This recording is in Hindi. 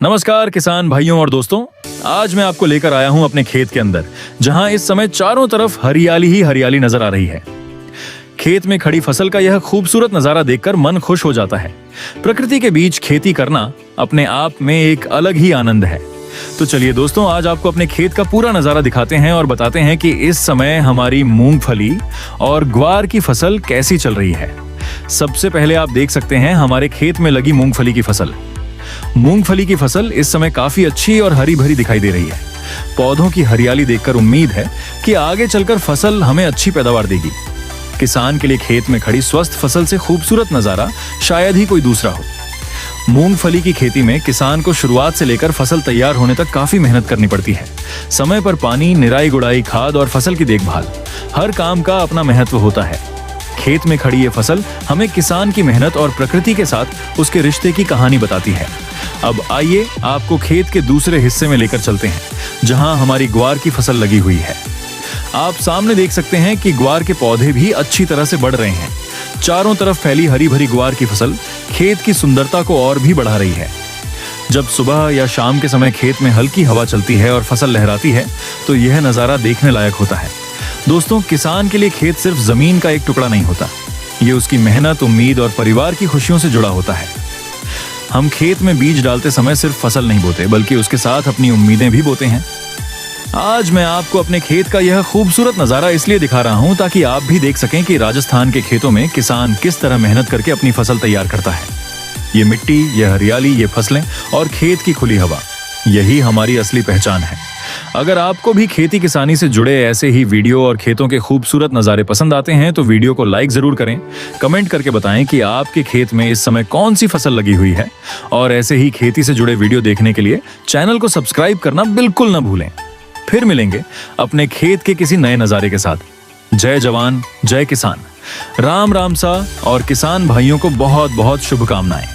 नमस्कार किसान भाइयों और दोस्तों। आज मैं आपको लेकर आया हूं अपने खेत के अंदर, जहां इस समय चारों तरफ हरियाली ही हरियाली नजर आ रही है। खेत में खड़ी फसल का यह खूबसूरत नजारा देखकर मन खुश हो जाता है। प्रकृति के बीच खेती करना अपने आप में एक अलग ही आनंद है। तो चलिए दोस्तों, आज आपको अपने खेत का पूरा नजारा दिखाते हैं और बताते हैं कि इस समय हमारी मूंगफली और ग्वार की फसल कैसी चल रही है। सबसे पहले आप देख सकते हैं हमारे खेत में लगी मूंगफली की फसल। मूंगफली की फसल इस समय काफी अच्छी और हरी भरी दिखाई दे रही है। पौधों की हरियाली देखकर उम्मीद है कि आगे चलकर फसल हमें अच्छी पैदावार देगी। किसान के लिए खेत में खड़ी स्वस्थ फसल से खूबसूरत नजारा शायद ही कोई दूसरा हो। मूंगफली की खेती में किसान को शुरुआत से लेकर फसल तैयार होने तक काफी मेहनत करनी पड़ती है। समय पर पानी, निराई गुड़ाई, खाद और फसल की देखभाल, हर काम का अपना महत्व होता है। खेत में खड़ी ये फसल हमें किसान की मेहनत और प्रकृति के साथ उसके रिश्ते की कहानी बताती है। अब आइए आपको खेत के दूसरे हिस्से में लेकर चलते हैं, जहां हमारी ग्वार की फसल लगी हुई है। आप सामने देख सकते हैं कि ग्वार के पौधे भी अच्छी तरह से बढ़ रहे हैं। चारों तरफ फैली हरी भरी ग्वार की फसल खेत की सुंदरता को और भी बढ़ा रही है। जब सुबह या शाम के समय खेत में हल्की हवा चलती है और फसल लहराती है, तो यह नजारा देखने लायक होता है। दोस्तों, किसान के लिए खेत सिर्फ जमीन का एक टुकड़ा नहीं होता, ये उसकी मेहनत, उम्मीद और परिवार की खुशियों से जुड़ा होता है। हम खेत में बीज डालते समय सिर्फ फसल नहीं बोते, बल्कि उसके साथ अपनी उम्मीदें भी बोते हैं। आज मैं आपको अपने खेत का यह खूबसूरत नजारा इसलिए दिखा रहा हूं ताकि आप भी देख सकें कि राजस्थान के खेतों में किसान किस तरह मेहनत करके अपनी फसल तैयार करता है। ये मिट्टी, ये हरियाली, ये फसलें और खेत की खुली हवा, यही हमारी असली पहचान है। अगर आपको भी खेती किसानी से जुड़े ऐसे ही वीडियो और खेतों के खूबसूरत नज़ारे पसंद आते हैं तो वीडियो को लाइक जरूर करें। कमेंट करके बताएं कि आपके खेत में इस समय कौन सी फसल लगी हुई है। और ऐसे ही खेती से जुड़े वीडियो देखने के लिए चैनल को सब्सक्राइब करना बिल्कुल न भूलें। फिर मिलेंगे अपने खेत के किसी नए नज़ारे के साथ। जय जवान, जय किसान। राम राम सा और किसान भाइयों को बहुत बहुत शुभकामनाएं।